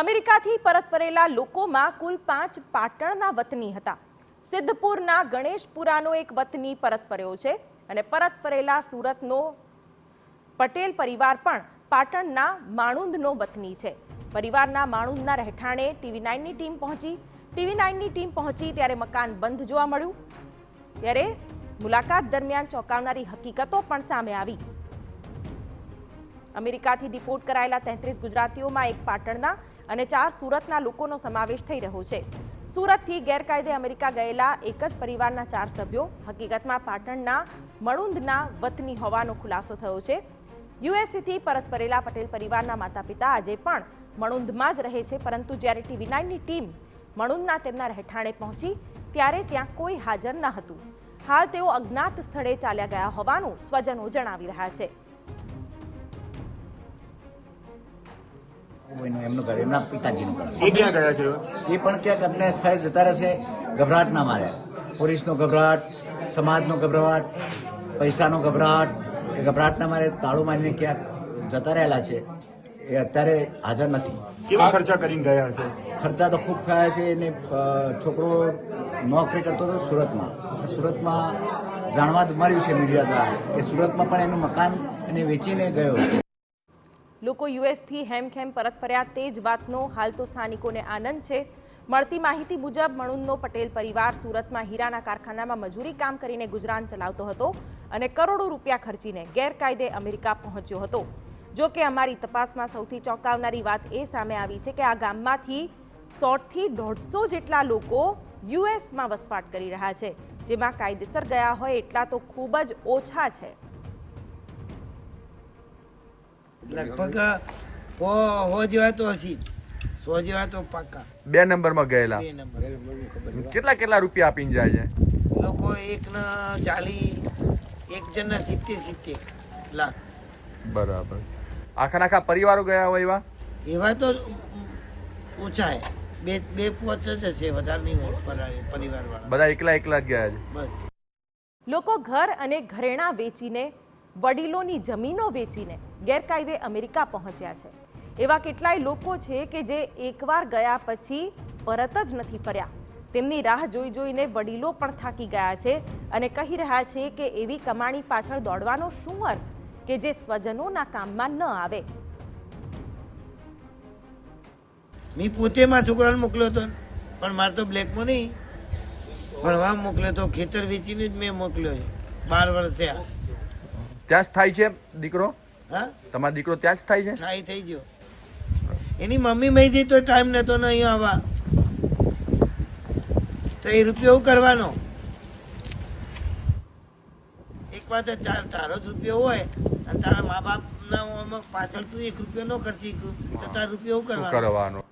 અમેરિકાથી પરત ફરેલા લોકોમાં કુલ 5 પાટણના વતની હતા. સિદ્ધપુરના ગણેશપુરાનો એક વતની પરત ફર્યો છે અને પરત ફરેલા સુરતનો પટેલ પરિવાર પણ પાટણના માણુંદનો વતની છે. પરિવારના માણુંદના રહેઠાણે TV9ની ટીમ પહોંચી ત્યારે મકાન બંધ જોવા મળ્યું. ત્યારે મુલાકાત દરમિયાન ચોંકાવનારી હકીકતો પણ સામે આવી. અમેરિકાથી ડિપોર્ટ કરાયેલા 33 ગુજરાતીઓમાં એક પાટણના અને 4 સુરતના લોકોનો સમાવેશ થઈ રહ્યો છે. સુરતથી ગેરકાયદે અમેરિકા ગયેલા એક જ પરિવારના 4 સભ્યો હકીકતમાં પાટણના મણુંદના વતની હોવાનો ખુલાસો થયો છે. યુએસથી પરત ફરેલા પટેલ પરિવારના માતા પિતા આજે પણ મણુંદમાં જ રહે છે, પરંતુ જ્યારે TV9ની ટીમ મણુંદના તેમના રહેઠાણે પહોંચી ત્યારે ત્યાં કોઈ હાજર ન હતું. હાલ તેઓ અજ્ઞાત સ્થળે ચાલ્યા ગયા હોવાનું સ્વજનો જણાવી રહ્યા છે. એમનું ઘર એમના પિતાજીનું ઘર એ ક્યાં ગયા છે? એ પણ ક્યાંક અન્ય સ્થળે જતા રહે છે. ગભરાટ ના મારે, પોલીસનો ગભરાટ, સમાજનો ગભરાટ, પૈસાનો ગભરાટ, એ ગભરાટ ના મારે તાળું મારીને ક્યાંક જતા રહેલા છે. એ અત્યારે હાજર નથી. કેવા ખર્ચા કરીને ગયા હશે? ખર્ચા તો ખૂબ થયા છે. એને છોકરો નોકરી કરતો હતો સુરતમાં જાણવા જ મળ્યું છે મીડિયા દ્વારા કે સુરતમાં પણ એનું મકાન એને વેચીને ગયો. લોકો યુએસથી હેમખેમ પરત ફર્યા તે જ વાતનો હાલ તો સ્થાનિકોને આનંદ છે. મળતી માહિતી મુજબ મણુંદનો પટેલ પરિવાર સુરતમાં હીરાના કારખાનામાં મજૂરી કામ કરીને ગુજરાન ચલાવતો હતો અને કરોડો રૂપિયા ખર્ચીને ગેરકાયદે અમેરિકા પહોંચ્યો હતો. જો કે અમારી તપાસમાં સૌથી ચોંકાવનારી વાત એ સામે આવી છે કે આ ગામમાંથી 100 થી 150 જેટલા લોકો યુએસમાં વસવાટ કરી રહ્યા છે, જેમાં કાયદેસર ગયા હોય એટલા તો ખૂબ જ ઓછા છે. લગભગ 100 જેવા તો હશે, 100 જેવા તો પાક્કા. 2 નંબરમાં ગયેલા. 2 નંબર કેટલા રૂપિયા આપીને જાય છે? લોકો એકના 40, એક જણના 70 લાખ. બરાબર. આખા પરિવારો ગયા હોય એવા તો ઓછા હે, બે પોચ જ હશે, વધારે નહીં હોય પરિવાર વાળા. બધા એકલા જ ગયા છે. બસ લોકો ઘર અને ઘરેણાં વેચીને, વડીલોની જમીનો વેચીને ગેરકાયદે અમેરિકા પહોંચ્યા છે. એવા કેટલાય લોકો છે કે જે એકવાર ગયા પછી પરત જ નથી ફર્યા. તેમની રાહ જોઈને વડીલો પણ થાકી ગયા છે અને કહી રહ્યા છે કે એવી કમાણી પાછળ દોડવાનો શું અર્થ કે જે સ્વજનોના કામમાં ન આવે. મેં પોતે મારા છોકરાને મોકલ્યો હતો, પણ મારે તો બ્લેકમાં નહીં, ભણવા મોકલ્યો હતો. ખેતર વેચીને જ મેં મોકલ્યો છે. 12 વર્ષ થયા. ત્યાં જ થાય છે દીકરો? હા, તમારો દીકરો ત્યાં જ થાય છે? થાય થઈ ગયો. એની મમ્મી મહી જઈ તો ટાઈમ નતો ને અહીંયા આવવા, તો એ રૂપિયો કરવાનો. એક વાત તારો જ રૂપિયો હોય અને તારા મા બાપના પાછળ તું 1 રૂપિયો ન ખર્ચી તો તારો રૂપિયો કરવાનો.